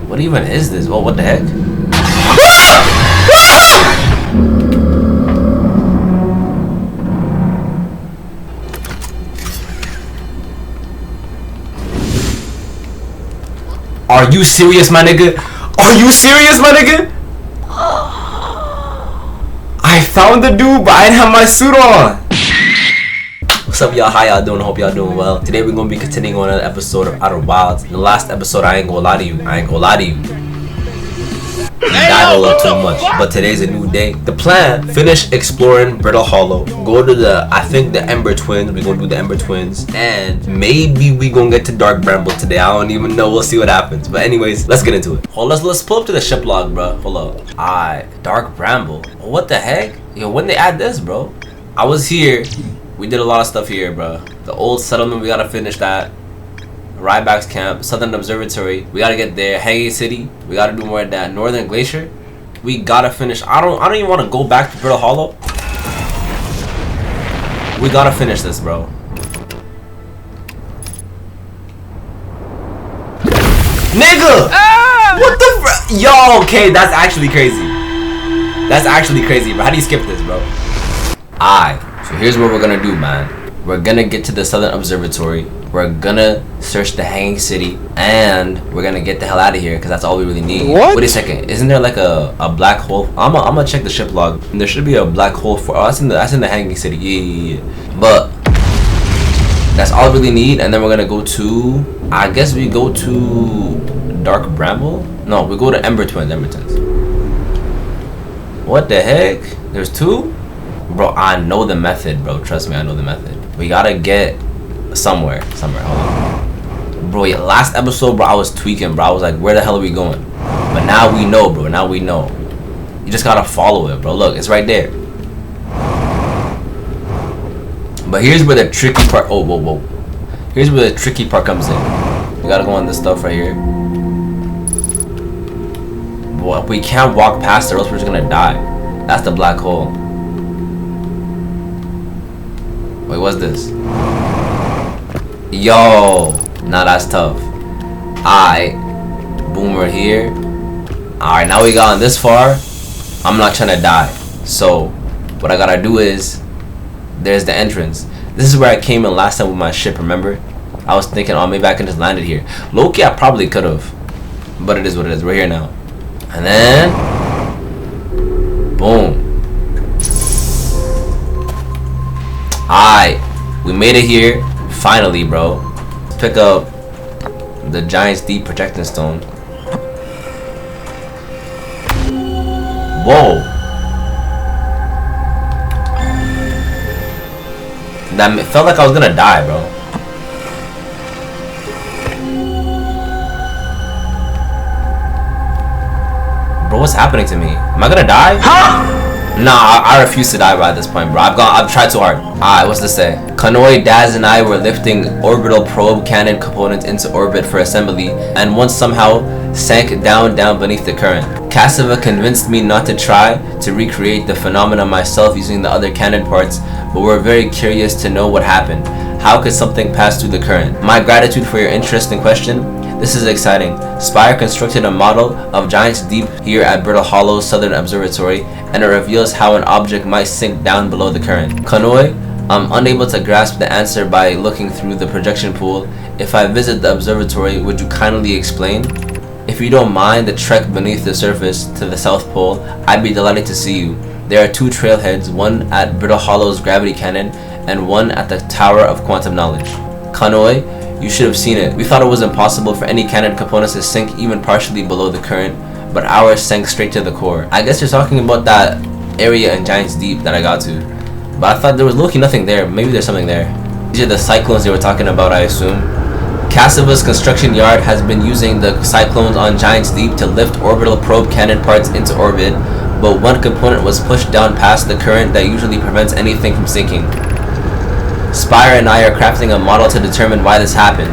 What even is this? Oh, what the heck? Are you serious, my nigga? Are you serious, my nigga? I found the dude, but I didn't have my suit on. What's up, y'all? How y'all doing? I hope y'all doing well. Today we're gonna be continuing on another episode of Outer Wilds. In the last episode, I ain't gonna lie to you. We died a little too much, but today's a new day. The plan: finish exploring Brittle Hollow, go to the Ember Twins. We're gonna do the Ember Twins, and maybe we gonna get to Dark Bramble today. I don't even know. We'll see what happens. But anyways, let's get into it. Let's pull up to the ship log, bro. Hold up. Dark Bramble. What the heck? Yo, when they add this, bro? I was here. We did a lot of stuff here, bro. The old settlement, we gotta finish that. Ryback's camp, Southern Observatory, we gotta get there. Hanging City, we gotta do more of that. Northern Glacier, we gotta finish. I don't even want to go back to Brittle Hollow. We gotta finish this, bro. Nigga! What the yo, okay, that's actually crazy. That's actually crazy, bro. How do you skip this, bro? So here's what we're gonna do, man. We're gonna get to the Southern Observatory. We're gonna search the Hanging City, and we're gonna get the hell out of here because that's all we really need. What? Wait a second. Isn't there like a black hole? I'm gonna check the ship log. And there should be a black hole for. Oh, that's in the Hanging City. Yeah. But that's all we really need, and then we're gonna go to. I guess we go to Dark Bramble. No, we go to Ember Twins. What the heck? There's two. Bro, I know the method, bro. Trust me, I know the method. We gotta get somewhere. Hold on. Bro, yeah, last episode, bro, I was tweaking, bro. I was like, where the hell are we going? But now we know, bro. Now we know. You just gotta follow it, bro. Look, it's right there. But here's where the tricky part. Oh, whoa. Here's where the tricky part comes in. We gotta go on this stuff right here. Boy, we can't walk past it, or else we're just gonna die. That's the black hole. Wait, what's this? Yo, nah, that's tough. Boom, we're here. Alright, now we gotten this far. I'm not trying to die. So, what I gotta do is, there's the entrance. This is where I came in last time with my ship, remember? I was thinking, oh, maybe I can just land it here. Low-key, I probably could have. But it is what it is. We're here now. And then, boom. We made it here, finally, bro. Let's pick up the Giant's Deep Projecting Stone. Whoa. That felt like I was gonna die, bro. Bro, what's happening to me? Am I gonna die? Huh? Nah, I refuse to die by this point, bro. I've tried too hard. What's this say? Kanoi, Daz, and I were lifting orbital probe cannon components into orbit for assembly, and once somehow sank down beneath the current. Cassava convinced me not to try to recreate the phenomena myself using the other cannon parts, but we're very curious to know what happened. How could something pass through the current? My gratitude for your interest in question. This is exciting. Spire constructed a model of Giant's Deep here at Brittle Hollow Southern Observatory, and it reveals how an object might sink down below the current. Kanoi, I'm unable to grasp the answer by looking through the projection pool. If I visit the observatory, would you kindly explain? If you don't mind the trek beneath the surface to the South Pole, I'd be delighted to see you. There are two trailheads, one at Brittle Hollow's gravity cannon, and one at the Tower of Quantum Knowledge. Kanoi, you should have seen it. We thought it was impossible for any cannon components to sink even partially below the current, but ours sank straight to the core. I guess you're talking about that area in Giant's Deep that I got to. But I thought there was low-key nothing there. Maybe there's something there. These are the cyclones they were talking about, I assume. Cassava's construction yard has been using the cyclones on Giant's Deep to lift orbital probe cannon parts into orbit, but one component was pushed down past the current that usually prevents anything from sinking. Spire and I are crafting a model to determine why this happened.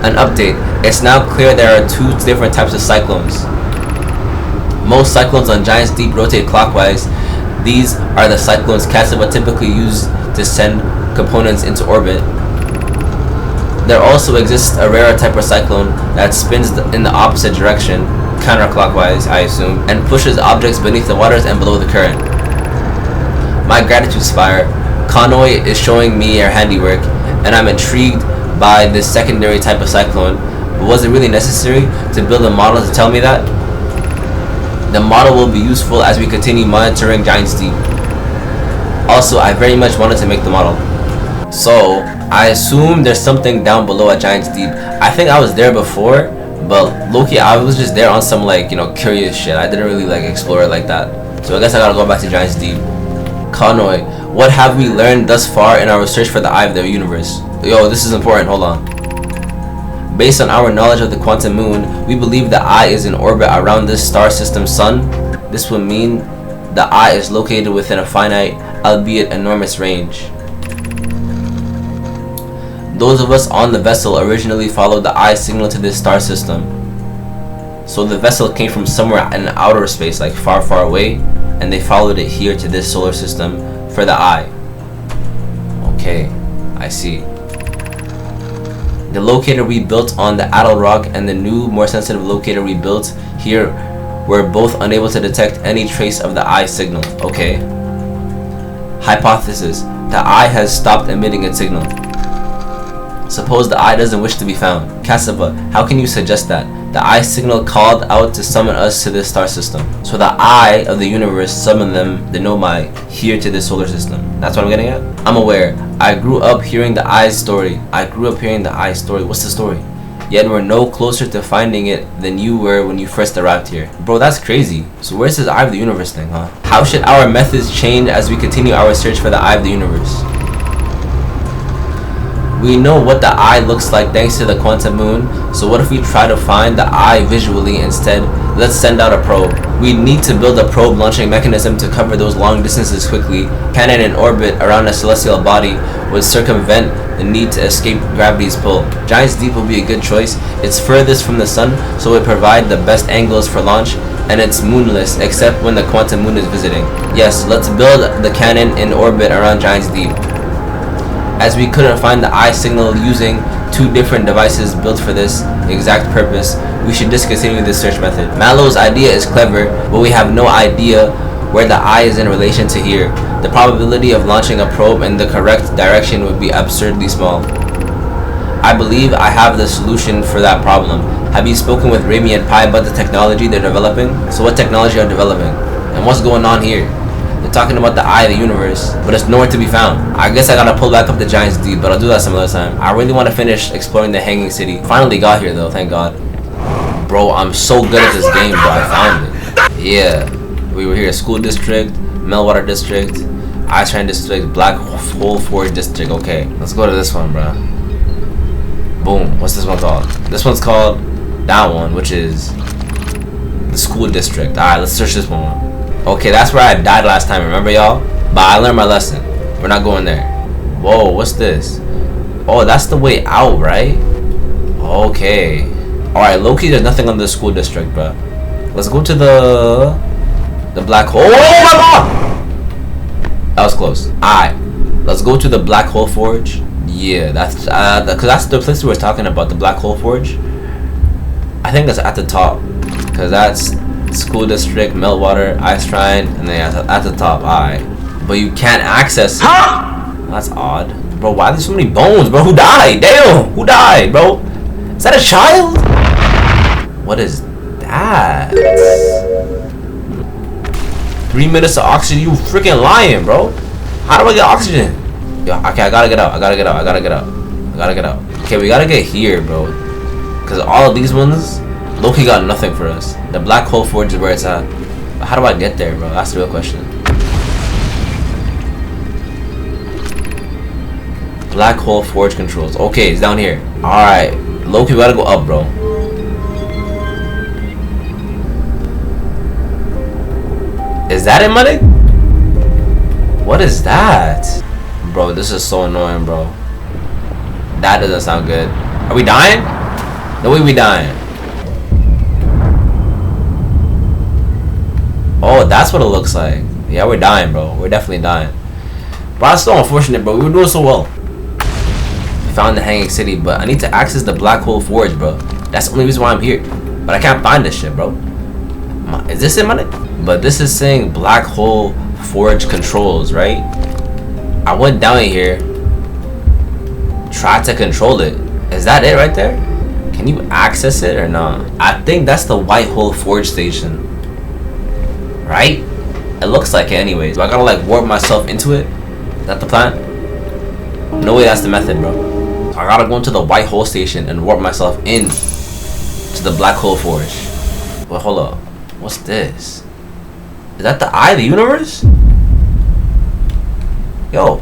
An update. It's now clear there are two different types of cyclones. Most cyclones on Giant's Deep rotate clockwise. These are the cyclones Cassava typically use to send components into orbit. There also exists a rarer type of cyclone that spins in the opposite direction, counterclockwise I assume, and pushes objects beneath the waters and below the current. My gratitude, Spire. Kanoi is showing me her handiwork, and I'm intrigued by this secondary type of cyclone, but was it really necessary to build a model to tell me that? The model will be useful as we continue monitoring Giant's Deep. Also, I very much wanted to make the model. So, I assume there's something down below at Giant's Deep. I think I was there before, but low-key, I was just there on some, like, you know, curious shit. I didn't really, like, explore it like that. So I guess I gotta go back to Giant's Deep. Kanoi, what have we learned thus far in our research for the Eye of the Universe? Yo, this is important, hold on. Based on our knowledge of the quantum moon, we believe the Eye is in orbit around this star system's sun. This would mean the Eye is located within a finite, albeit enormous range. Those of us on the vessel originally followed the Eye's signal to this star system. So the vessel came from somewhere in outer space, like far, far away, and they followed it here to this solar system for the Eye. Okay, I see. The locator we built on the Adel Rock and the new, more sensitive locator we built here were both unable to detect any trace of the Eye signal. Okay. Hypothesis. The Eye has stopped emitting its signal. Suppose the Eye doesn't wish to be found. Cassava, how can you suggest that? The Eye signal called out to summon us to this star system. So the Eye of the Universe summoned them, the Nomai, here to this solar system. That's what I'm getting at? I'm aware. I grew up hearing the Eye's story. What's the story? Yet we're no closer to finding it than you were when you first arrived here. Bro, that's crazy. So where's this Eye of the Universe thing, huh? How should our methods change as we continue our search for the Eye of the Universe? We know what the Eye looks like thanks to the quantum moon, so what if we try to find the Eye visually instead? Let's send out a probe. We need to build a probe launching mechanism to cover those long distances quickly. Cannon in orbit around a celestial body would circumvent the need to escape gravity's pull. Giant's Deep will be a good choice. It's furthest from the sun, so it provides the best angles for launch, and it's moonless except when the quantum moon is visiting. Yes, let's build the cannon in orbit around Giant's Deep. As we couldn't find the Eye signal using two different devices built for this exact purpose, we should discontinue this search method. Mallow's idea is clever, but we have no idea where the Eye is in relation to here. The probability of launching a probe in the correct direction would be absurdly small. I believe I have the solution for that problem. Have you spoken with Remy and Pi about the technology they're developing? So what technology are developing? And what's going on here? They're talking about the Eye of the Universe, but it's nowhere to be found. I guess I gotta pull back up the Giant's Deep, but I'll do that some other time. I really want to finish exploring the Hanging City. Finally got here though, thank God. Bro, I'm so good at this game, bro. I found it. Yeah, we were here. School District, Meltwater District, Iceland District, Black Hole Forge District. Okay, let's go to this one, bro. Boom. What's this one called? This one's called that one, which is the School District. Alright, let's search this one. Okay, that's where I died last time, remember y'all? But I learned my lesson. We're not going there. Whoa, what's this? Oh, that's the way out, right? Okay. Alright, low-key, there's nothing on the School District, bro. Let's go to the black hole. Oh my god! That was close. Alright, let's go to the Black Hole Forge. Yeah, that's because that's the place we were talking about, the Black Hole Forge. I think that's at the top, because that's School District, Meltwater, Ice Shrine, and then at the top. Alright, but you can't access it. That's odd, bro. Why are there so many bones, bro? Who died? Damn, who died, bro? Is that a child? What is that? 3 minutes of oxygen? You freaking lying, bro. How do I get oxygen? Yo, okay, I gotta get out. Okay, we gotta get here, bro. Because all of these ones, Loki got nothing for us. The Black Hole Forge is where it's at. But how do I get there, bro? That's the real question. Black Hole Forge controls. Okay, it's down here. Alright. Loki, we gotta go up, bro. Is that it, money? What is that? Bro, this is so annoying, bro. That doesn't sound good. Are we dying? No way we dying. Oh, that's what it looks like. Yeah, we're dying, bro. We're definitely dying. But that's so unfortunate, bro. We were doing so well. found the Hanging City, but I need to access the Black Hole Forge, bro. That's the only reason why I'm here. But I can't find this shit, bro. Is this it, man? But this is saying Black Hole Forge controls, right? I went down here, tried to control it. Is that it right there? Can you access it or not? I think that's the White Hole Forge station, right? It looks like it anyways. But I gotta like warp myself into it. Is that the plan? No way that's the method, bro. So I gotta go into the White Hole station and warp myself in to the Black Hole Forge. But hold up. What's this? Is that the eye of the universe? Yo.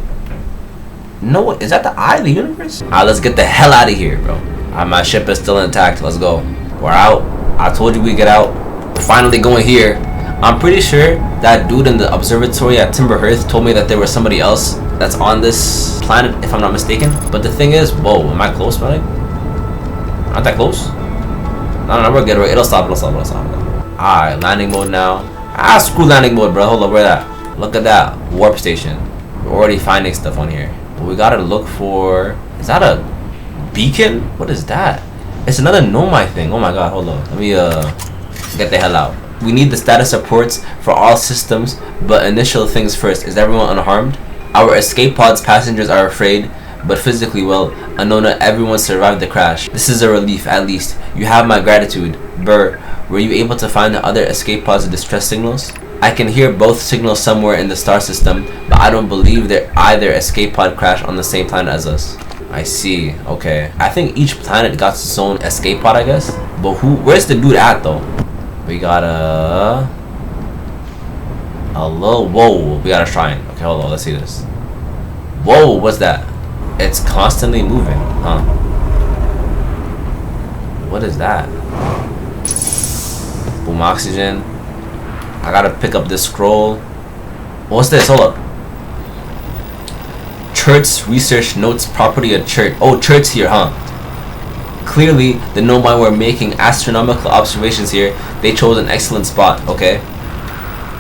No, is that the eye of the universe? Alright, let's get the hell out of here, bro. My ship is still intact. Let's go. We're out. I told you we get out. We're finally going here. I'm pretty sure that dude in the observatory at Timberhearth told me that there was somebody else that's on this planet, if I'm not mistaken. But the thing is, whoa, am I close, buddy? Not that close? No, we're good. It'll stop. Alright, landing mode now. Screw landing mode, bro. Hold up, where that? Look at that. Warp station. We're already finding stuff on here. But we gotta look for... Is that a beacon? What is that? It's another Nomai thing. Oh my god, hold on. Let me get the hell out. We need the status reports for all systems, but initial things first. Is everyone unharmed? Our escape pod's passengers are afraid, but physically well. Anona, everyone survived the crash. This is a relief, at least. You have my gratitude. Burr, were you able to find the other escape pod's distress signals? I can hear both signals somewhere in the star system, but I don't believe they're either escape pod crashed on the same planet as us. I see. Okay. I think each planet got its own escape pod, I guess. But where's the dude at, though? We got a little... Whoa. We got a shrine. Okay, hold on. Let's see this. Whoa, what's that? It's constantly moving, huh? What is that? Boom oxygen. I gotta pick up this scroll. What's this? Hold up. Church research notes property of church. Oh, church here, huh? Clearly, the Nomai were making astronomical observations here. They chose an excellent spot, okay?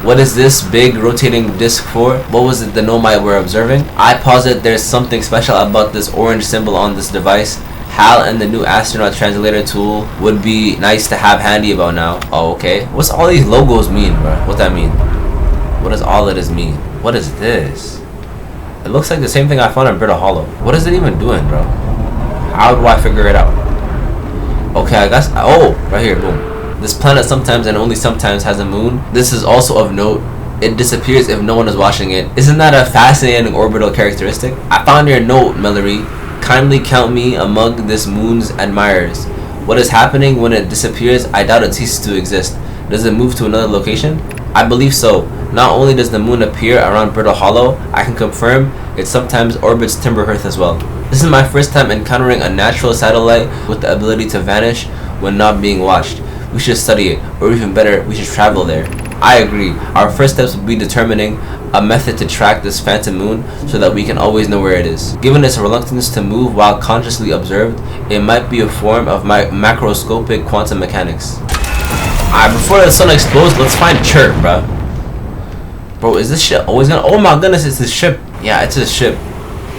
What is this big rotating disc for? What was it the Nomai were observing? I posit there's something special about this orange symbol on this device. HAL and the new astronaut translator tool would be nice to have handy about now. Oh, okay. What's all these logos mean, bro? What that mean? What does all of this mean? What is this? It looks like the same thing I found in Brittle Hollow. What is it even doing, bro? How do I figure it out? Okay, I guess... Oh, right here. Boom. This planet sometimes and only sometimes has a moon. This is also of note. It disappears if no one is watching it. Isn't that a fascinating orbital characteristic? I found your note, Mallory. Kindly count me among this moon's admirers. What is happening when it disappears? I doubt it ceases to exist. Does it move to another location? I believe so. Not only does the moon appear around Brittle Hollow, I can confirm it sometimes orbits Timberhearth as well. This is my first time encountering a natural satellite with the ability to vanish when not being watched. We should study it, or even better, we should travel there. I agree. Our first steps will be determining a method to track this phantom moon so that we can always know where it is. Given its reluctance to move while consciously observed, it might be a form of macroscopic quantum mechanics. Alright, before the sun explodes, let's find Chirp, bro. Bro, is this shit always gonna... Oh my goodness, it's his ship. Yeah, it's his ship.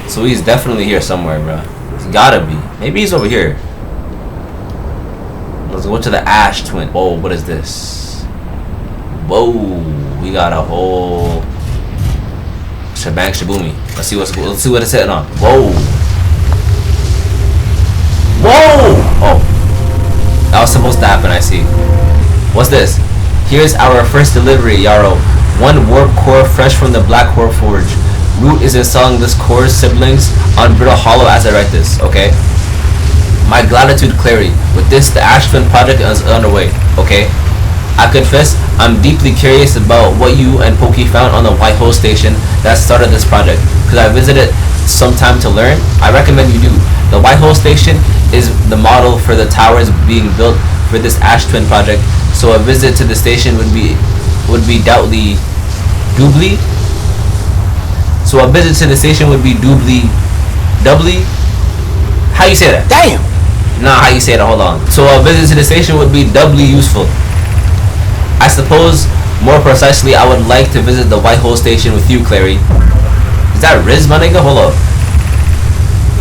So he's definitely here somewhere, bro. He's gotta be. Maybe he's over here. Let's go to the Ash Twin. Whoa, what is this? Whoa, we got a whole shebang shaboomy. Let's see what it's hitting on. Whoa. Whoa! Oh. That was supposed to happen, I see. What's this? Here's our first delivery, Yarrow. One warp core fresh from the Black Hole Forge. Root is installing this core's siblings on Brittle Hollow as I write this, okay? My gratitude, Clary. With this, the Ash Twin project is underway, okay? I confess, I'm deeply curious about what you and Pokey found on the White Hole station that started this project. Could I visit it sometime to learn? I recommend you do. The White Hole station is the model for the towers being built for this Ash Twin project, so a visit to the station would be doubly. So a visit to the station would be doubly. How you say that? Damn! Nah, how you say that? Hold on. So a visit to the station would be doubly useful. I suppose, more precisely, I would like to visit the White Hole station with you, Clary. Is that Riz, my nigga? Hold up.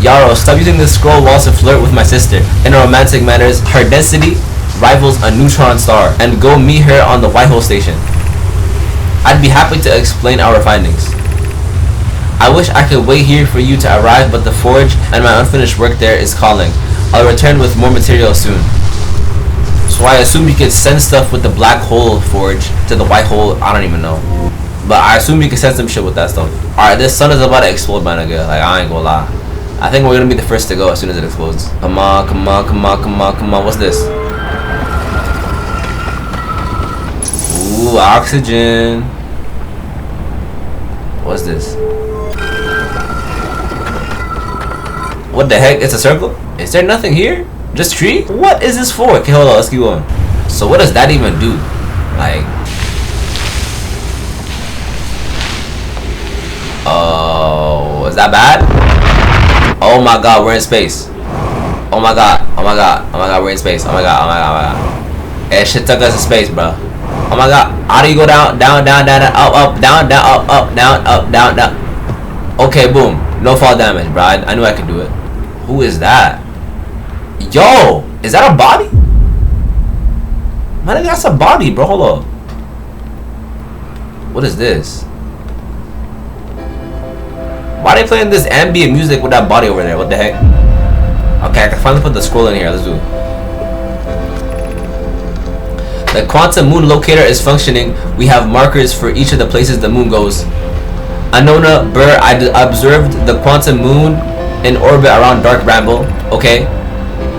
Yaro, stop using this scroll walls to flirt with my sister in romantic manners. Her density rivals a neutron star. And go meet her on the Whitehall station. I'd be happy to explain our findings. I wish I could wait here for you to arrive, but the forge and my unfinished work there is calling. I'll return with more material soon. So I assume you could send stuff with the black hole forge to the white hole. I don't even know. But I assume you can send some shit with that stuff. Alright, this sun is about to explode, my nigga. Like, I ain't gonna lie. I think we're gonna be the first to go as soon as it explodes. Come on, come on, come on, come on, come on. What's this? Ooh, oxygen. What's this? What the heck? It's a circle? Is there nothing here? Just tree? What is this for? Okay, hold on. Let's keep going. So what does that even do? Like... Oh, is that bad? Oh my god, we're in space. Oh my god, oh my god, oh my god, we're in space. Oh my god, oh my god, oh my god. That shit took us to space, bro. Oh my god, how do you go down, down, down, down, down, up, up, down, down, up, down, up, down, down. Okay, boom. No fall damage, bro. I knew I could do it. Who is that? Yo, is that a body? Man, that's a body, bro. Hold up. What is this? Why are they playing this ambient music with that body over there? What the heck? Okay, I can finally put the scroll in here. Let's do it. The quantum moon locator is functioning. We have markers for each of the places the moon goes. Anona Burr, I observed the quantum moon in orbit around Dark Bramble. Okay.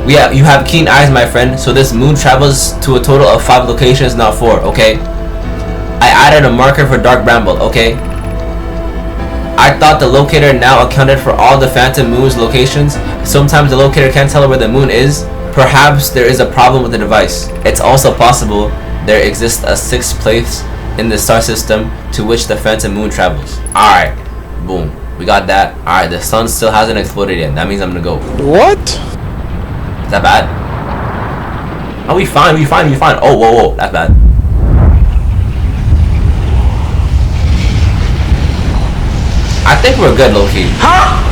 You have keen eyes, my friend. So this moon travels to a total of 5 locations, not 4. Okay. I added a marker for Dark Bramble. Okay. I thought the locator now accounted for all the phantom moon's locations. Sometimes the locator can't tell where the moon is. Perhaps there is a problem with the device. It's also possible there exists a 6th place in the star system to which the phantom moon travels. Alright, boom. We got that. Alright, the sun still hasn't exploded yet. That means I'm gonna go. What? Is that bad? Oh, we fine, we fine, we fine. Oh, whoa, whoa, that's bad. I think we're good, low-key. Huh?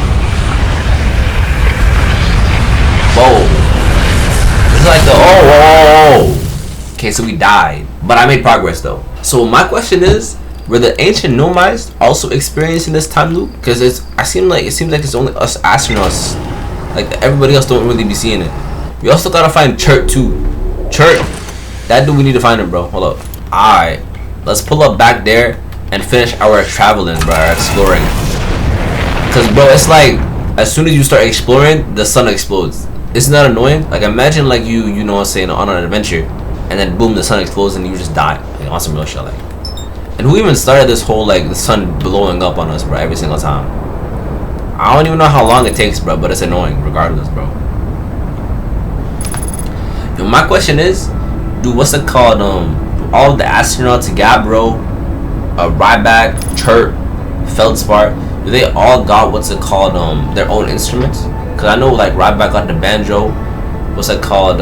Whoa. This is like the, oh, whoa, whoa, whoa. Okay, so we died. But I made progress, though. So my question is, were the ancient Nomites also experiencing this time loop? Because it seems like it's only us astronauts. Like, everybody else don't really be seeing it. We also gotta find Chert, too. Chert. That dude, we need to find him, bro. Hold up. Alright. Let's pull up back there and finish our traveling, bro. Our exploring. Because, bro, it's like, as soon as you start exploring, the sun explodes. Isn't that annoying? Like, imagine, like, you know what I'm saying, on an adventure. And then, boom, the sun explodes and you just die. Like, on some real shit, like. And who even started this whole, like, the sun blowing up on us, bro, every single time? I don't even know how long it takes, bro, but it's annoying regardless, bro. Yo, my question is, what's it called, all the astronauts, Gabbro, Ryback, Chert, Feldspar, do they all got what's it called, their own instruments? Cause I know like Ryback got the banjo, what's it called,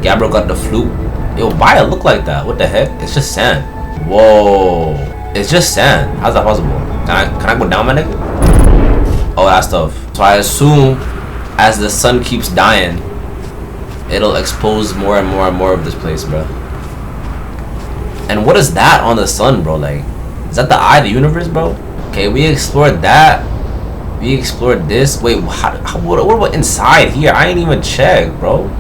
Gabbro got the flute. Yo, why it look like that? What the heck? It's just sand. Whoa, it's just sand. How's that possible? Can I go down, my nigga? Oh, that stuff. So I assume as the sun keeps dying, it'll expose more and more and more of this place, bro. And what is that on the sun, bro? Like, is that the eye of the universe, bro? Okay, we explored that. We explored this. Wait, what about inside here? I ain't even checked, bro.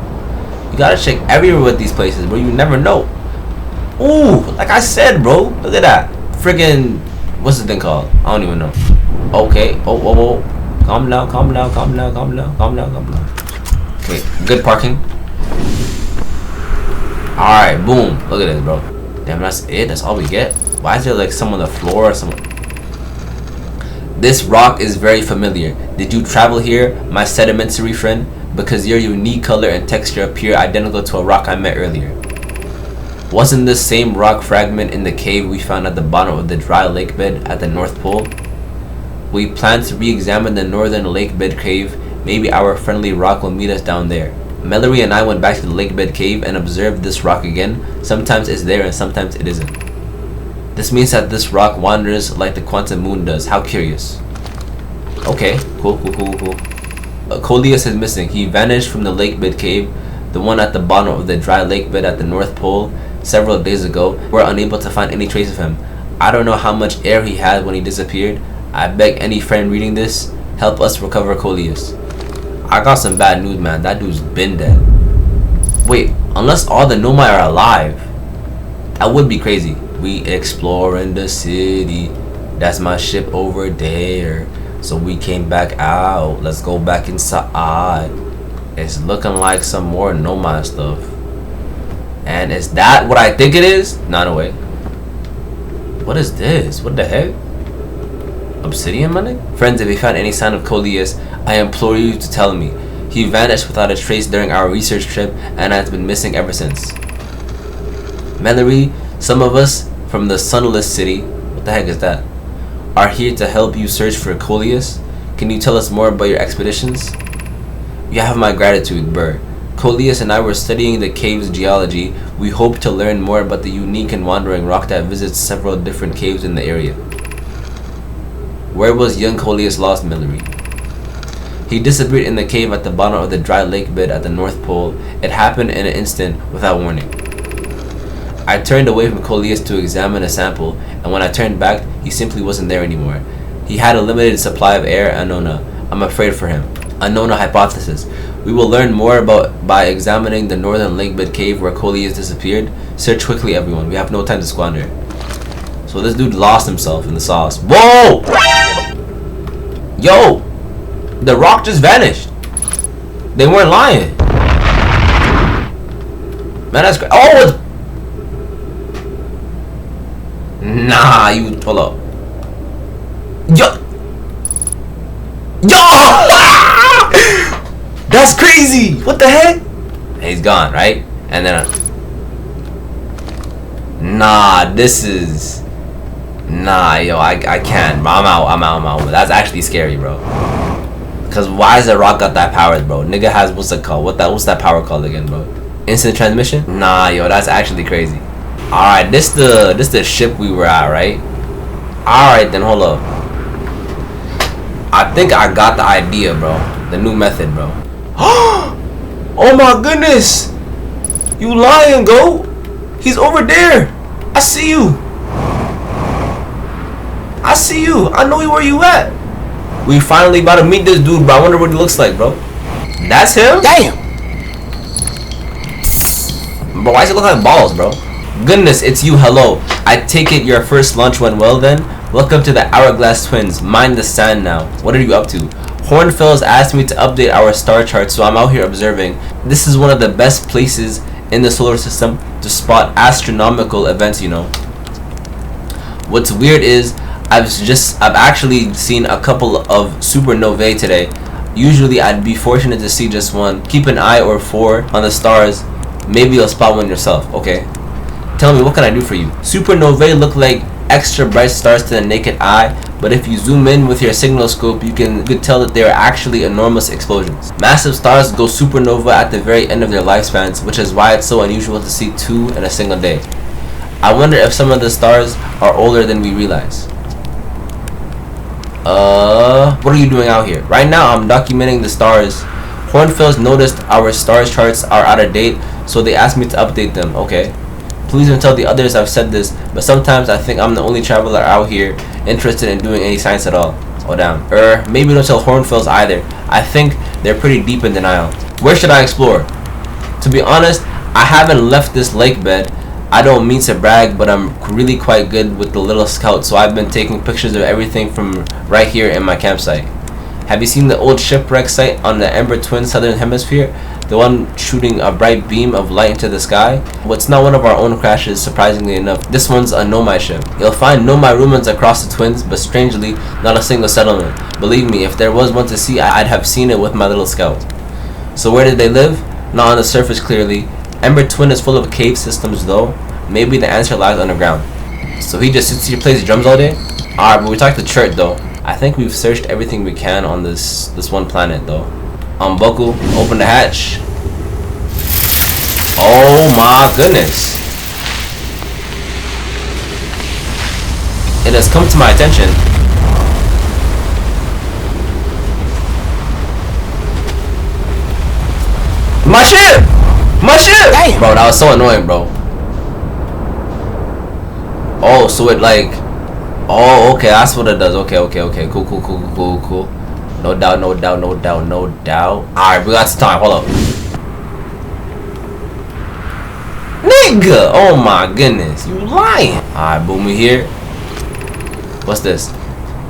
You gotta check everywhere with these places, bro. You never know. Ooh, like I said, bro. Look at that. Friggin', what's this thing called? I don't even know. Okay. Oh, whoa, whoa. Calm down, calm down, calm down, calm down, calm down, calm down. Okay, good parking. Alright, boom. Look at this, bro. Damn, that's it? That's all we get? Why is there like some on the floor or something? This rock is very familiar. Did you travel here, my sedimentary friend? Because your unique color and texture appear identical to a rock I met earlier. Wasn't this same rock fragment in the cave we found at the bottom of the dry lake bed at the North Pole? We plan to re-examine the northern lake bed cave. Maybe our friendly rock will meet us down there. Mallory and I went back to the lake bed cave and observed this rock again. Sometimes it's there and sometimes it isn't. This means that this rock wanders like the quantum moon does. How curious. Okay, cool. Coleus is missing. He vanished from the lake bed cave, the one at the bottom of the dry lake bed at the North Pole, several days ago. We're unable to find any trace of him. I don't know how much air he had when he disappeared. I beg any friend reading this, help us recover Coleus. I got some bad news, man. That dude's been dead. Wait, unless all the Nomai are alive, that would be crazy. We explore in the city. That's my ship over there. So we came back out. Let's go back inside. It's looking like some more Nomai stuff. And is that what I think it is? Not away. What is this? What the heck? Obsidian money? Friends, if you found any sign of Coleus, I implore you to tell me. He vanished without a trace during our research trip and has been missing ever since. Mallory, some of us from the Sunless City, what the heck is that, are here to help you search for Coleus. Can you tell us more about your expeditions? You have my gratitude, Burr. Coleus and I were studying the cave's geology. We hope to learn more about the unique and wandering rock that visits several different caves in the area. Where was young Coleus lost, Mallory? He disappeared in the cave at the bottom of the dry lake bed at the North Pole. It happened in an instant, without warning. I turned away from Coleus to examine a sample, and when I turned back, he simply wasn't there anymore. He had a limited supply of air, Anona. I'm afraid for him. Anona hypothesis. We will learn more about by examining the northern lakebed cave where Coleus disappeared. Search quickly, everyone. We have no time to squander. So this dude lost himself in the sauce. Whoa! Yo! The rock just vanished. They weren't lying. Man, that's crazy. Oh! It's... Nah, you... Hold up. Yo! Yo! That's crazy! What the heck? And he's gone, right? And then... Nah, this is... Nah, yo, I can't. I'm out. That's actually scary, bro. Cause why is the rock got that power, bro? Nigga has what's it called? What's that power called again, bro? Instant transmission? Nah, yo, that's actually crazy. Alright, this the ship we were at, right? Alright, then hold up. I think I got the idea, bro. The new method, bro. Oh my goodness! You lying, go? He's over there. I see you. I know where you at. We finally about to meet this dude, bro. I wonder what he looks like, bro. That's him? Damn. Bro, why does it look like balls, bro? Goodness, it's you. Hello. I take it your first lunch went well then? Welcome to the Hourglass Twins. Mind the sand now. What are you up to? Hornfels asked me to update our star chart, so I'm out here observing. This is one of the best places in the solar system to spot astronomical events, you know. What's weird is I've actually seen a couple of supernovae today. Usually I'd be fortunate to see just one. Keep an eye or four on the stars. Maybe you'll spot one yourself. Okay. Tell me, what can I do for you? Supernovae look like extra bright stars to the naked eye, but if you zoom in with your signal scope, you can tell that they are actually enormous explosions. Massive stars go supernova at the very end of their lifespans, which is why it's so unusual to see two in a single day. I wonder if some of the stars are older than we realize. What are you doing out here? Right now, I'm documenting the stars. Hornfels noticed our stars charts are out of date, so they asked me to update them. Okay. Please don't tell the others I've said this, but sometimes I think I'm the only traveler out here interested in doing any science at all. Oh damn. Maybe don't tell Hornfels either. I think they're pretty deep in denial. Where should I explore? To be honest, I haven't left this lake bed. I don't mean to brag, but I'm really quite good with the little scout, so I've been taking pictures of everything from right here in my campsite. Have you seen the old shipwreck site on the Ember Twin Southern Hemisphere? The one shooting a bright beam of light into the sky? Well, it's not one of our own crashes, surprisingly enough. This one's a Nomai ship. You'll find Nomai ruins across the Twins, but strangely, not a single settlement. Believe me, if there was one to see, I'd have seen it with my little scout. So where did they live? Not on the surface, clearly. Ember Twin is full of cave systems, though. Maybe the answer lies underground. So he just sits here, plays drums all day? Alright, but we talked to Chert, though. I think we've searched everything we can on this one planet, though. Unbuckle, open the hatch. Oh my goodness. It has come to my attention My ship! My ship! Damn. Bro, that was so annoying, bro. Oh, so it like... Oh, okay, that's what it does. Okay. Cool. No doubt. Alright, we got some time. Hold up. Nigga! Oh my goodness. You lying. Alright, boom, we here. What's this?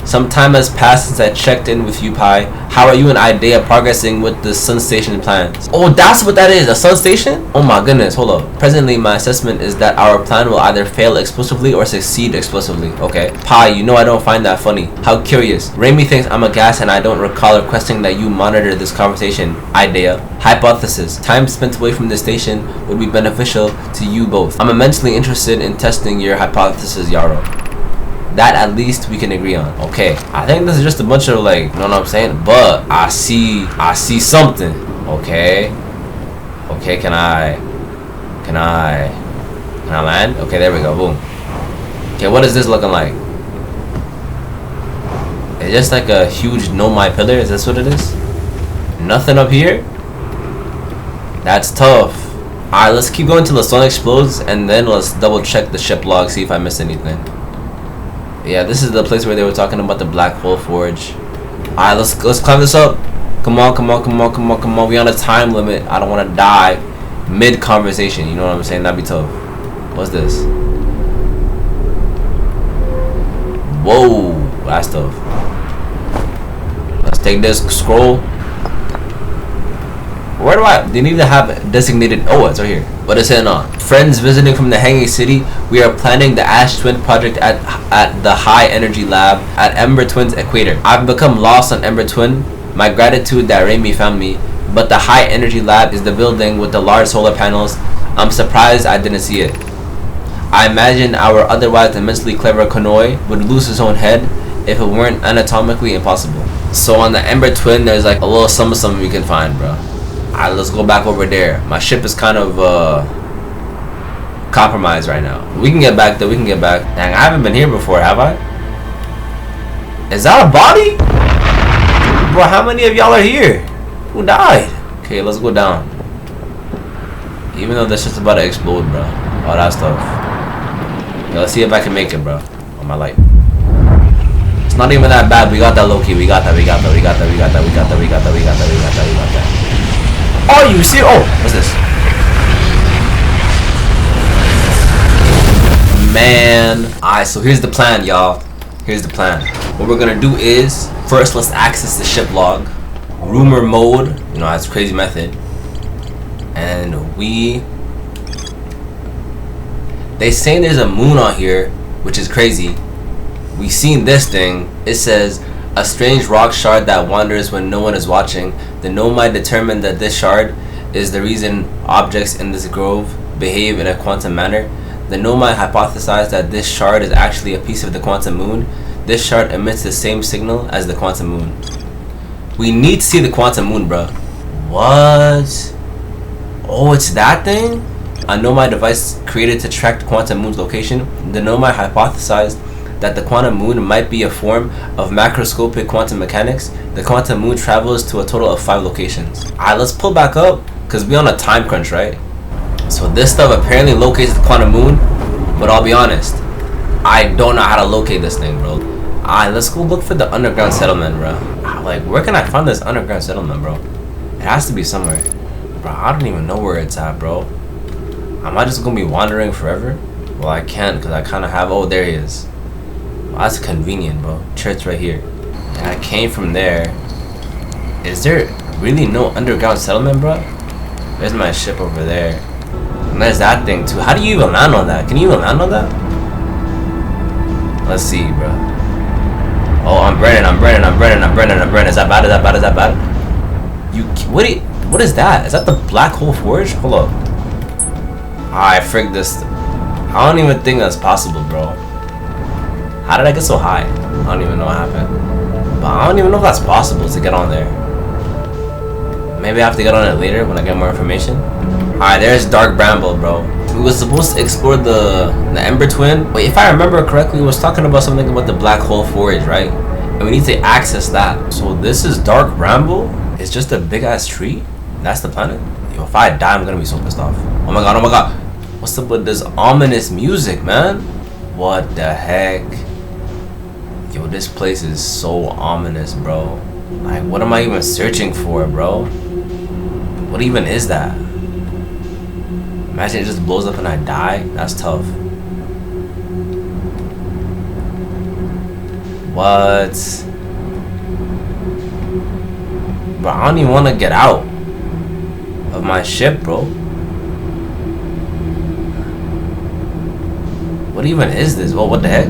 Some time has passed since I checked in with you, Pi. How are you and Idea progressing with the Sun Station plans? Oh, that's what that is, a Sun Station? Oh my goodness, hold up. Presently, my assessment is that our plan will either fail explosively or succeed explosively. Okay. Pi, you know I don't find that funny. How curious. Raimi thinks I'm a gas and I don't recall requesting that you monitor this conversation. Idea. Hypothesis. Time spent away from the station would be beneficial to you both. I'm immensely interested in testing your hypothesis, Yaro. That at least we can agree on. Okay, I think this is just a bunch of like, you know what I'm saying? But I see something. Okay, can I land? Okay, there we go, boom. Okay, what is this looking like? It's just like a huge Nomai pillar, is this what it is? Nothing up here? That's tough. Alright, let's keep going till the sun explodes and then let's double check the ship log, see if I missed anything. Yeah, this is the place where they were talking about the Black Hole Forge. Alright, let's climb this up. Come on. We on a time limit. I don't want to die mid-conversation. You know what I'm saying? That'd be tough. What's this? Whoa, that's tough. Let's take this scroll. Where do they need to have designated? Oh, it's right here. What is it on? Friends visiting from the Hanging City. We are planning the Ash Twin project at the High Energy Lab at Ember Twin's equator. I've become lost on Ember Twin. My gratitude that Raimi found me. But the High Energy Lab is the building with the large solar panels. I'm surprised I didn't see it. I imagine our otherwise immensely clever Konoe would lose his own head if it weren't anatomically impossible. So on the Ember Twin, there's like a little something we can find, bro. Alright, let's go back over there. My ship is kind of compromised right now. We can get back though, Dang, I haven't been here before, have I? Is that a body? Bro, how many of y'all are here? Who died? Okay, let's go down. Even though this shit's about to explode, bro. Oh, that's tough. Okay, let's see if I can make it, bro. On my light. It's not even that bad. We got that, Loki. We got that. Oh, you see? Oh, what's this? Man. Alright, so here's the plan, y'all. Here's the plan. What we're gonna do is, first let's access the ship log. Rumor mode. You know, that's a crazy method. And they saying there's a moon on here, which is crazy. We seen this thing. It says, a strange rock shard that wanders when no one is watching. The Nomai determined that this shard is the reason objects in this grove behave in a quantum manner. The Nomai hypothesized that this shard is actually a piece of the quantum moon. This shard emits the same signal as the quantum moon. We need to see the quantum moon, bro. What? Oh, it's that thing? A Nomai device created to track the quantum moon's location. The Nomai hypothesized that the quantum moon might be a form of macroscopic quantum mechanics. The quantum moon travels to a total of 5 locations. Alright, let's pull back up, because we're on a time crunch, right? So this stuff apparently locates the quantum moon, but I'll be honest, I don't know how to locate this thing, bro. Alright, let's go look for the underground settlement, bro. Like, where can I find this underground settlement, bro? It has to be somewhere. Bro, I don't even know where it's at, bro. Am I just gonna be wandering forever? Well, I can't, because I kind of have... Oh, there he is. Well, that's convenient, bro. Church right here. And I came from there. Is there really no underground settlement, bro? There's my ship over there. And there's that thing, too. How do you even land on that? Can you even land on that? Let's see, bro. Oh, I'm Brennan. Is that bad? What is that? Is that the Black Hole Forge? Hold up. I frigged this. I don't even think that's possible, bro. How did I get so high? I don't even know what happened. But I don't even know if that's possible to get on there. Maybe I have to get on it later when I get more information. Alright, there's Dark Bramble, bro. We were supposed to explore the Ember Twin. Wait, if I remember correctly, we was talking about something about the Black Hole Forge, right? And we need to access that. So this is Dark Bramble? It's just a big ass tree? That's the planet? Yo, if I die, I'm gonna be so pissed off. Oh my god, oh my god. What's up with this ominous music, man? What the heck? Yo, this place is so ominous, bro. Like, what am I even searching for, bro? What even is that? Imagine it just blows up and I die? That's tough. What? Bro, I don't even want to get out of my ship, bro. What even is this? Well, what the heck?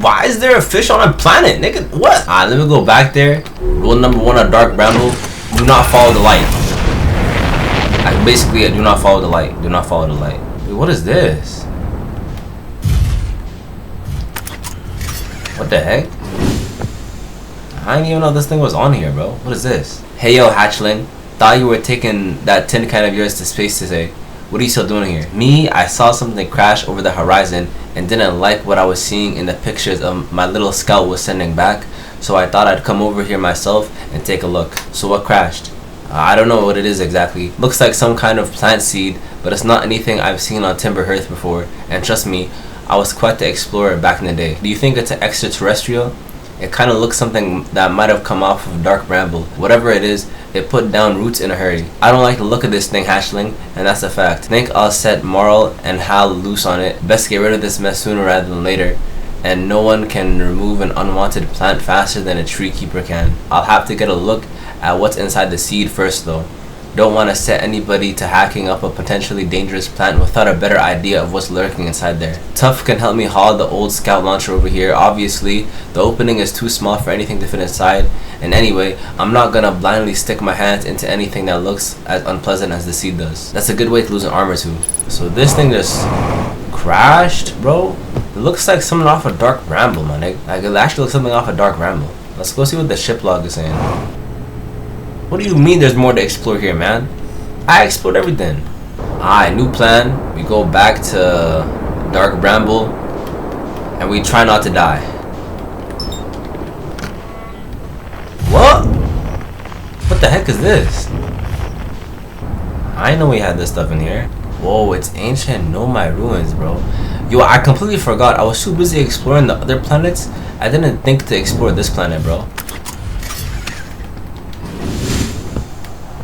Why is there a fish on a planet, nigga? What? Alright, let me go back there. Rule number 1 of Dark Bramble: do not follow the light. Like, basically, do not follow the light. Do not follow the light. Wait, what is this? What the heck? I didn't even know this thing was on here, bro. What is this? Hey, yo, hatchling. Thought you were taking that tin can of yours to space today. What are you still doing here? Me, I saw something crash over the horizon and didn't like what I was seeing in the pictures my little scout was sending back, so I thought I'd come over here myself and take a look. So what crashed? I don't know what it is exactly. Looks like some kind of plant seed, but it's not anything I've seen on Timber Hearth before, and trust me, I was quite the explorer back in the day. Do you think it's an extraterrestrial? It kind of looks something that might have come off of Dark Bramble. Whatever it is, it put down roots in a hurry. I don't like the look of this thing, hatchling, and that's a fact. Think I'll set Marl and Hal loose on it. Best get rid of this mess sooner rather than later. And no one can remove an unwanted plant faster than a tree keeper can. I'll have to get a look at what's inside the seed first though. Don't want to set anybody to hacking up a potentially dangerous plant without a better idea of what's lurking inside there. Tuff can help me haul the old scout launcher over here. Obviously, the opening is too small for anything to fit inside. And anyway, I'm not gonna blindly stick my hands into anything that looks as unpleasant as the seed does. That's a good way to lose an armor too. So this thing just crashed, bro. It looks like something off of Dark Bramble, my nigga. Like, it actually looks something off of Dark Bramble. Let's go see what the ship log is saying. What do you mean there's more to explore here, man? I explored everything. Alright, new plan. We go back to Dark Bramble and we try not to die. What? What the heck is this? I didn't know we had this stuff in here. Whoa, it's ancient Nomai ruins, bro. Yo, I completely forgot. I was too busy exploring the other planets. I didn't think to explore this planet, bro.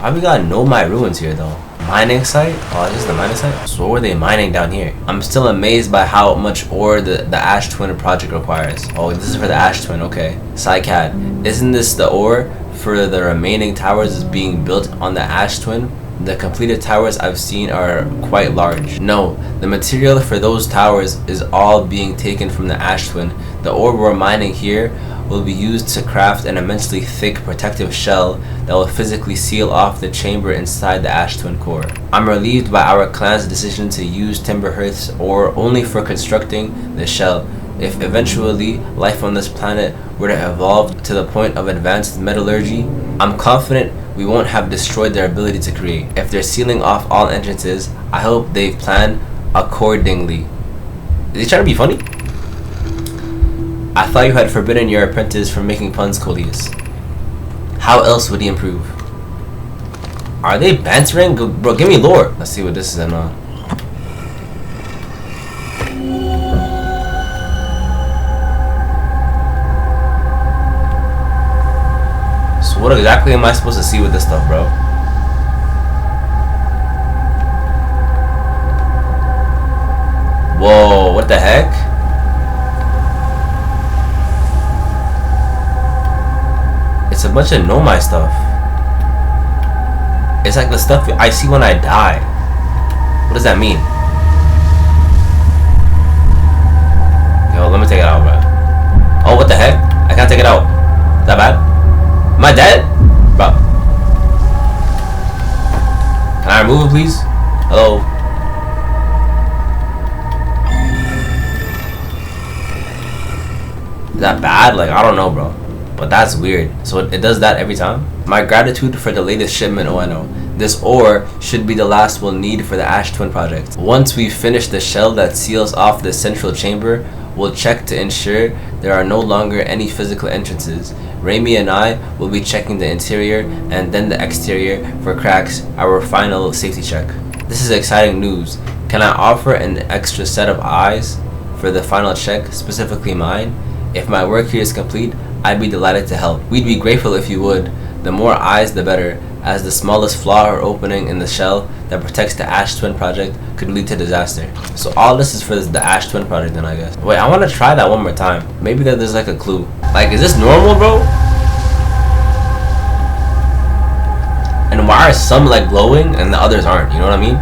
Why we got Nomai ruins here though? Mining site? Oh, this is the mining site? So what were they mining down here? I'm still amazed by how much ore the Ash Twin project requires. Oh, this is for the Ash Twin, okay. Psycat, isn't this the ore for the remaining towers is being built on the Ash Twin? The completed towers I've seen are quite large. No, the material for those towers is all being taken from the Ash Twin. The ore we're mining here will be used to craft an immensely thick protective shell that will physically seal off the chamber inside the Ash Twin core. I'm relieved by our clan's decision to use Timber Hearth's ore only for constructing the shell. If eventually life on this planet were to evolve to the point of advanced metallurgy, I'm confident we won't have destroyed their ability to create. If they're sealing off all entrances, I hope they've planned accordingly. Is he trying to be funny? I thought you had forbidden your apprentice from making puns, Coleus. How else would he improve? Are they bantering? Bro, give me lore. Let's see what this is in on. So what exactly am I supposed to see with this stuff, bro? Whoa, what the heck? It's a bunch of Nomai stuff. It's like the stuff I see when I die. What does that mean? Yo, let me take it out, bro. Oh, what the heck? I can't take it out. Is that bad? Am I dead? Bro. Can I remove it, please? Hello? Is that bad? Like, I don't know, bro. But that's weird. So it does that every time? My gratitude for the latest shipment, ONO. This ore should be the last we'll need for the Ash Twin project. Once we finish the shell that seals off the central chamber, will check to ensure there are no longer any physical entrances. Raimi and I will be checking the interior and then the exterior for cracks, our final safety check. This is exciting news. Can I offer an extra set of eyes for the final check, specifically mine? If my work here is complete, I'd be delighted to help. We'd be grateful if you would. The more eyes, the better, as the smallest flaw or opening in the shell that protects the Ash Twin Project could lead to disaster. So all this is for the Ash Twin Project then, I guess. Wait, I want to try that one more time. Maybe that there's like a clue. Like, is this normal, bro? And why are some like glowing and the others aren't? You know what I mean?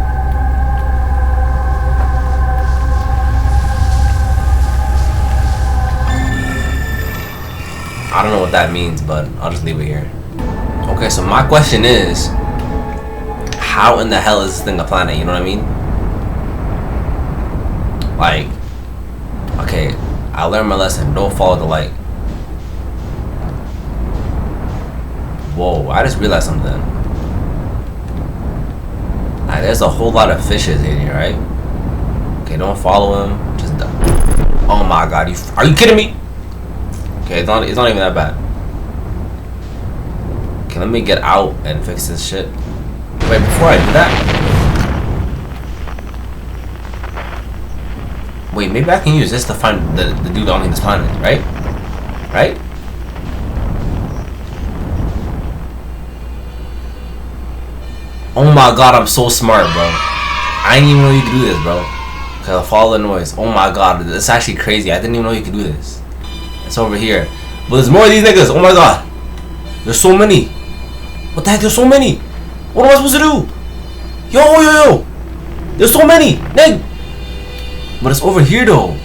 I don't know what that means, but I'll just leave it here. Okay, so my question is, how in the hell is this thing a planet? You know what I mean? Like, okay, I learned my lesson. Don't follow the light. Whoa, I just realized something. Like, there's a whole lot of fishes in here, right? Okay, don't follow him. Just, oh my god, are you kidding me? Okay, it's not even that bad. Okay, let me get out and fix this shit. Wait, before I do that, wait, maybe I can use this to find the dude on this planet, right? Right? Oh my god, I'm so smart, bro. I didn't even know you could do this, bro. Okay, I'll follow the noise. Oh my god, this is actually crazy. I didn't even know you could do this. It's over here. But there's more of these niggas. Oh my god. There's so many. What the heck? There's so many. What am I supposed to do? Yo. There's so many. Nigga. But it's over here though.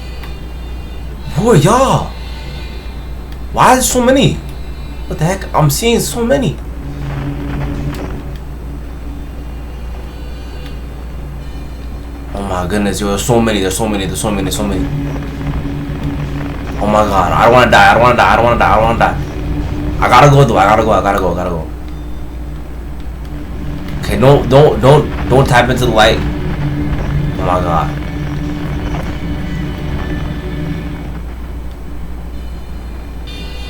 Who are y'all? Why is there so many? What the heck? I'm seeing so many. Oh my goodness, yo, there's so many. Oh my god, I don't wanna die. I gotta go though, I gotta go. Okay, don't tap into the light. Oh my god.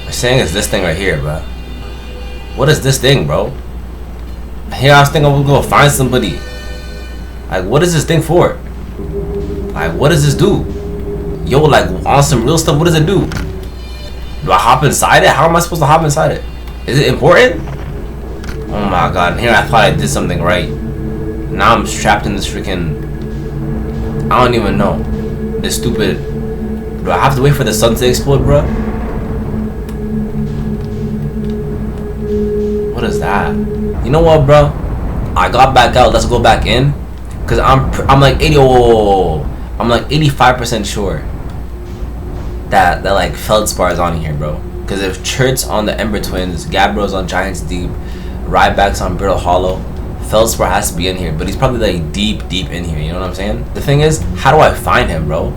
I'm saying it's this thing right here, bro. What is this thing, bro? Here I was thinking I was gonna find somebody. Like, what is this thing for? Like, what does this do? Yo, like, on some real stuff, what does it do? Do I hop inside it? How am I supposed to hop inside it? Is it important? Oh my god, and here I thought I did something right. Now I'm trapped in this freaking... I don't even know. This stupid... Do I have to wait for the sun to explode, bro? What is that? You know what, bro? I got back out. Let's go back in. Cause I'm like 80. I'm like 85% sure that like Feldspar is on here, bro. Cause if Chert's on the Ember Twins, Gabbro's on Giants Deep, Ryback's on Brittle Hollow, Feldspar has to be in here. But he's probably like deep in here. You know what I'm saying? The thing is, how do I find him, bro?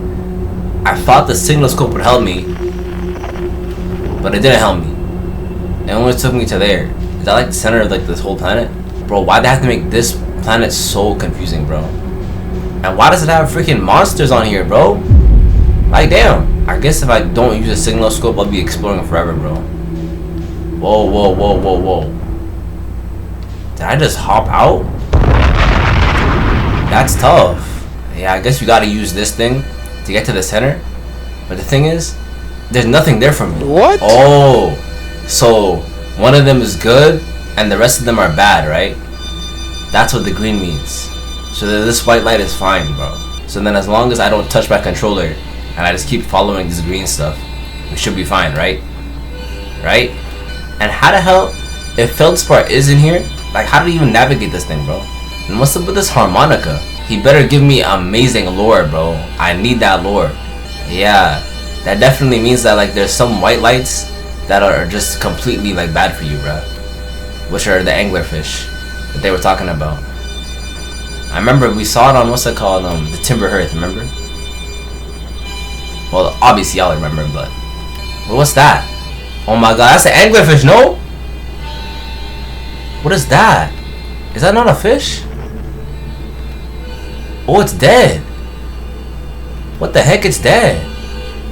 I thought the signal scope would help me, but it didn't help me. It only took me to there. Is that like the center of like this whole planet? Bro, why'd they have to make this planet so confusing, bro? And why does it have freaking monsters on here, bro? Like, damn. I guess if I don't use a signal scope, I'll be exploring forever, bro. Whoa. Did I just hop out? That's tough. Yeah, I guess we gotta use this thing to get to the center. But the thing is, there's nothing there for me. What? Oh, so one of them is good and the rest of them are bad, right? That's what the green means. So this white light is fine, bro. So then as long as I don't touch my controller and I just keep following this green stuff, we should be fine, right? Right? And how the hell, if Feldspar is in here, like how do you even navigate this thing, bro? And what's up with this harmonica? He better give me amazing lore, bro. I need that lore. Yeah, that definitely means that like there's some white lights that are just completely like bad for you, bro. Which are the anglerfish that they were talking about. I remember we saw it on, what's it called, the Timber Hearth, remember? Well, obviously y'all remember, but what's that? Oh my god, that's an anglerfish, no? What is that? Is that not a fish? Oh, it's dead. What the heck, it's dead.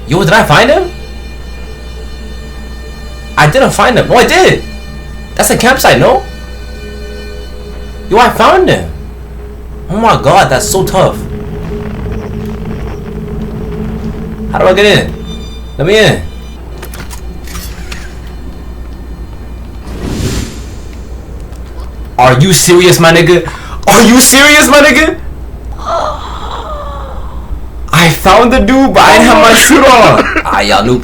Yo, did I find him? I didn't find him. No, I did. That's a campsite, no? Yo, I found him. Oh my god, that's so tough. How do I get in? Let me in. Are you serious, my nigga? Are you serious, my nigga? I found the dude, but I didn't have my suit on. Ah, y'all, new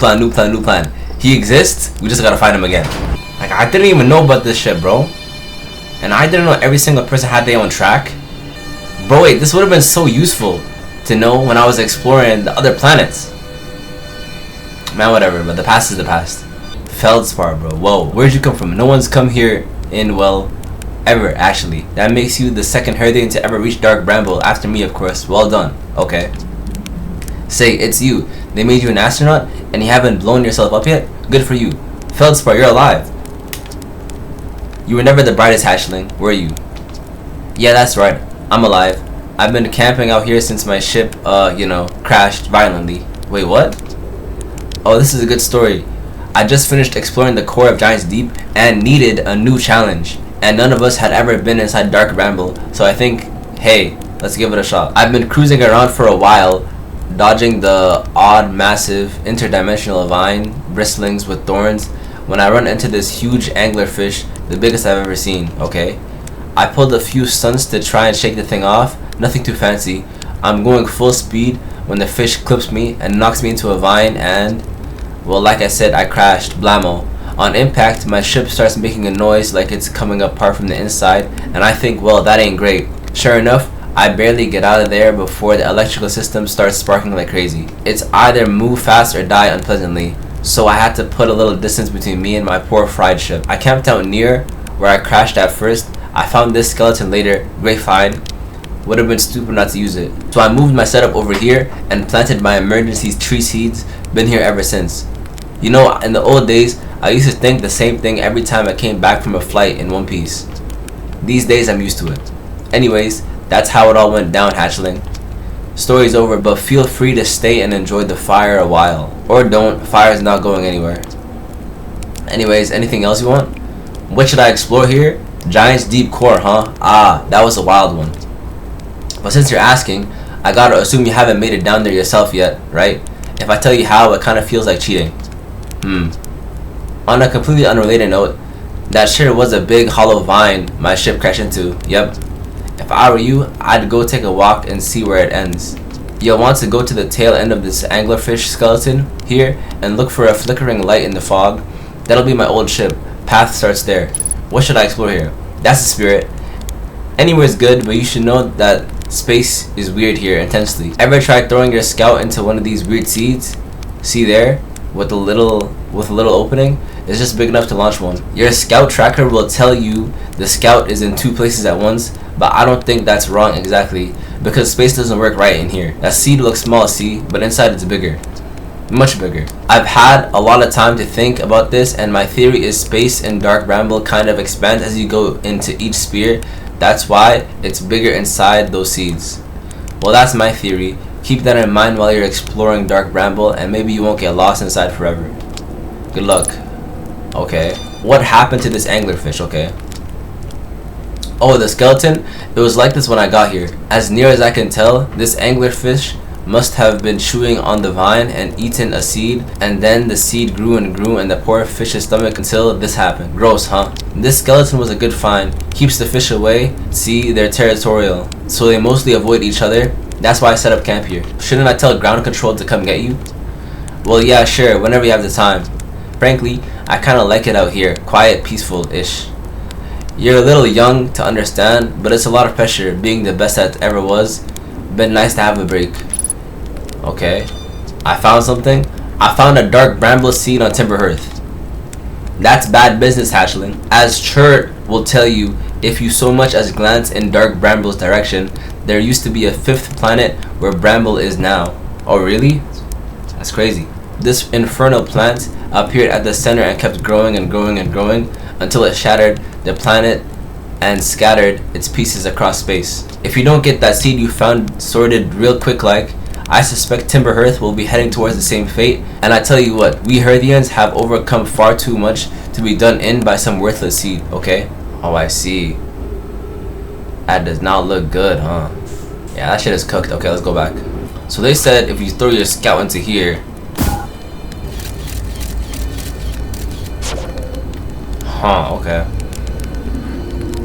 plan. He exists. We just gotta find him again. Like, I didn't even know about this shit, bro. And I didn't know every single person had their own track. Bro, wait, this would have been so useful to know when I was exploring the other planets. Man, whatever, but the past is the past. Feldspar, bro. Whoa, where'd you come from? No one's come here in, well, ever, actually. That makes you the second Herdian to ever reach Dark Bramble, after me, of course. Well done. Okay. Say, it's you. They made you an astronaut, and you haven't blown yourself up yet? Good for you. Feldspar, you're alive. You were never the brightest hatchling, were you? Yeah, that's right. I'm alive. I've been camping out here since my ship, crashed violently. Wait, what? Oh, this is a good story. I just finished exploring the core of Giants Deep and needed a new challenge. And none of us had ever been inside Dark Bramble, so I think, hey, let's give it a shot. I've been cruising around for a while, dodging the odd, massive, interdimensional vine bristlings with thorns, when I run into this huge anglerfish, the biggest I've ever seen, okay? I pulled a few stunts to try and shake the thing off, nothing too fancy. I'm going full speed when the fish clips me and knocks me into a vine and, well, like I said, I crashed, blammo. On impact, my ship starts making a noise like it's coming apart from the inside, and I think, well, that ain't great. Sure enough, I barely get out of there before the electrical system starts sparking like crazy. It's either move fast or die unpleasantly, so I had to put a little distance between me and my poor fried ship. I camped out near where I crashed at first. I found this skeleton later, great find. Would have been stupid not to use it. So I moved my setup over here and planted my emergency tree seeds. Been here ever since. You know, in the old days, I used to think the same thing every time I came back from a flight in One Piece. These days I'm used to it. Anyways, that's how it all went down, hatchling. Story's over, but feel free to stay and enjoy the fire a while. Or don't, fire's not going anywhere. Anyways, anything else you want? What should I explore here? Giants Deep Core, huh? Ah, that was a wild one. But since you're asking, I gotta assume you haven't made it down there yourself yet, right? If I tell you how, it kinda feels like cheating. On a completely unrelated note, that sure was a big hollow vine my ship crashed into, yep. If I were you, I'd go take a walk and see where it ends. You'll want to go to the tail end of this anglerfish skeleton here and look for a flickering light in the fog. That'll be my old ship. Path starts there. What should I explore here? That's the spirit. Anywhere's good, but you should know that space is weird here intensely. Ever try throwing your scout into one of these weird seeds? See there? With a little opening? It's just big enough to launch one. Your scout tracker will tell you the scout is in two places at once, but I don't think that's wrong exactly, because space doesn't work right in here. That seed looks small, see, but inside it's bigger. Much bigger. I've had a lot of time to think about this, and my theory is space in Dark Bramble kind of expands as you go into each sphere. That's why it's bigger inside those seeds. Well, that's my theory. Keep that in mind while you're exploring Dark Bramble, and maybe you won't get lost inside forever. Good luck. Okay. What happened to this anglerfish, okay? Oh, the skeleton? It was like this when I got here. As near as I can tell, this anglerfish must have been chewing on the vine and eaten a seed, and then the seed grew and grew in the poor fish's stomach until this happened. Gross, huh? This skeleton was a good find. Keeps the fish away. See, they're territorial, so they mostly avoid each other. That's why I set up camp here. Shouldn't I tell ground control to come get you? Well, yeah, sure, whenever you have the time. Frankly, I kinda like it out here. Quiet, peaceful-ish. You're a little young to understand, but it's a lot of pressure being the best that ever was. Been nice to have a break. Okay. I found something. I found a Dark Bramble seed on Timber Hearth. That's bad business, hatchling. As Chert will tell you, if you so much as glance in Dark Bramble's direction, there used to be a fifth planet where Bramble is now. Oh really? That's crazy. This infernal plant appeared at the center and kept growing and growing and growing until it shattered the planet and scattered its pieces across space. If you don't get that seed you found sorted real quick like, I suspect Timberhearth will be heading towards the same fate, and I tell you what, we Hearthians have overcome far too much to be done in by some worthless seed, okay? Oh, I see. That does not look good, huh? Yeah, that shit is cooked. Okay, let's go back. So they said if you throw your scout into here. Huh, okay.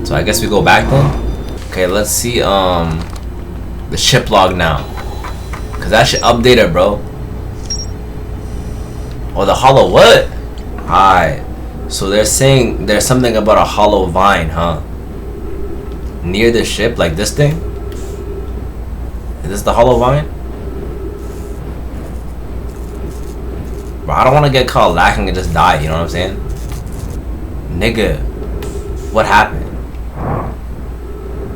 So I guess we go back then? Okay, let's see the ship log now. Cause that shit updated, bro. Oh, the hollow what? Alright. So they're saying there's something about a hollow vine, huh? Near the ship, like this thing? Is this the hollow vine? Bro, I don't want to get caught lacking and just die, you know what I'm saying? Nigga, what happened?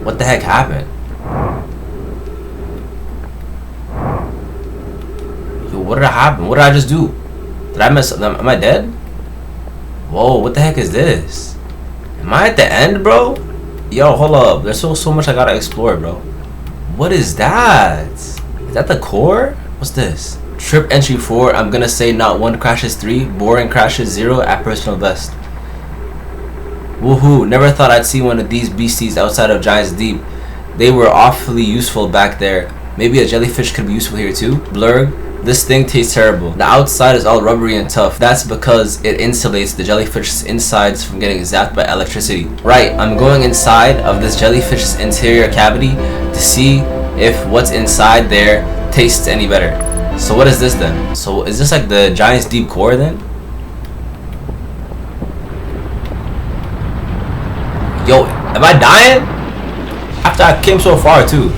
What the heck happened? Yo, what did happen? What did I just do? Did I mess up? Am I dead? Whoa, what the heck is this? Am I at the end, bro? Yo, hold up. There's so much I gotta explore, bro. What is that? Is that the core? What's this? Trip entry 4. I'm gonna say not 1 crashes 3. Boring crashes 0 at personal best. Woohoo. Never thought I'd see one of these beasties outside of Giant's Deep. They were awfully useful back there. Maybe a jellyfish could be useful here too. Blurg. This thing tastes terrible. The outside is all rubbery and tough. That's because it insulates the jellyfish's insides from getting zapped by electricity. Right, I'm going inside of this jellyfish's interior cavity to see if what's inside there tastes any better. So what is this then? So is this like the Giant's Deep core then? Yo, am I dying? After I came so far too.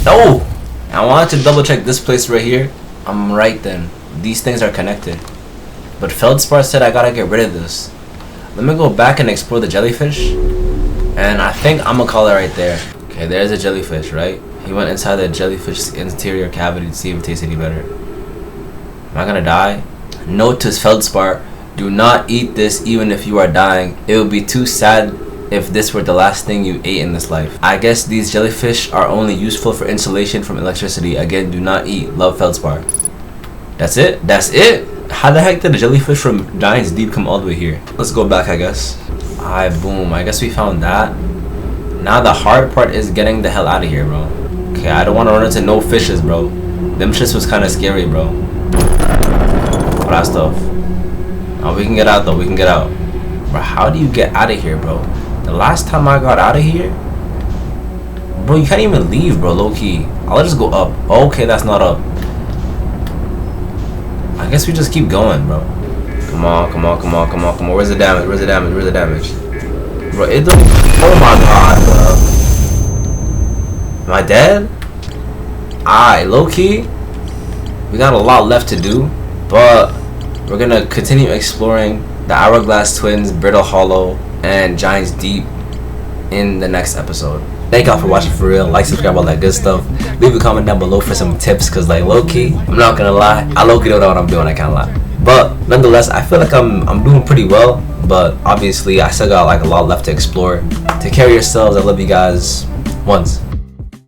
No! I wanted to double check this place right here. I'm right then. These things are connected. But Feldspar said I gotta get rid of this. Let me go back and explore the jellyfish. And I think I'm gonna call it right there. Okay, there's a jellyfish, right? He went inside the jellyfish's interior cavity to see if it tastes any better. Am I gonna die? Note to Feldspar. Do not eat this even if you are dying. It would be too sad if this were the last thing you ate in this life. I guess these jellyfish are only useful for insulation from electricity. Again, do not eat. Love, Feldspar. That's it? That's it? How the heck did a jellyfish from Giant's Deep come all the way here? Let's go back, I guess. Alright, boom. I guess we found that. Now the hard part is getting the hell out of here, bro. Okay, I don't want to run into no fishes, bro. Them shits was kind of scary, bro. All that stuff. Oh, we can get out, though. We can get out. Bro, how do you get out of here, bro? The last time I got out of here, bro, you can't even leave, bro, low-key. I'll just go up. Okay, that's not up. I guess we just keep going, bro. Come on, come on, come on, come on, come on. Where's the damage? Where's the damage? Where's the damage? Bro, it don't... Oh my god, bro. Am I dead? Alright, low-key. We got a lot left to do, but we're gonna continue exploring the Hourglass Twins, Brittle Hollow, and Giant's Deep in the next episode. Thank y'all for watching for real. Like, subscribe, all that good stuff. Leave a comment down below for some tips, cause like low-key, I'm not gonna lie, I low-key don't know what I'm doing, I can't lie. But nonetheless, I feel like I'm doing pretty well, but obviously I still got like a lot left to explore. Take care of yourselves. I love you guys. Once.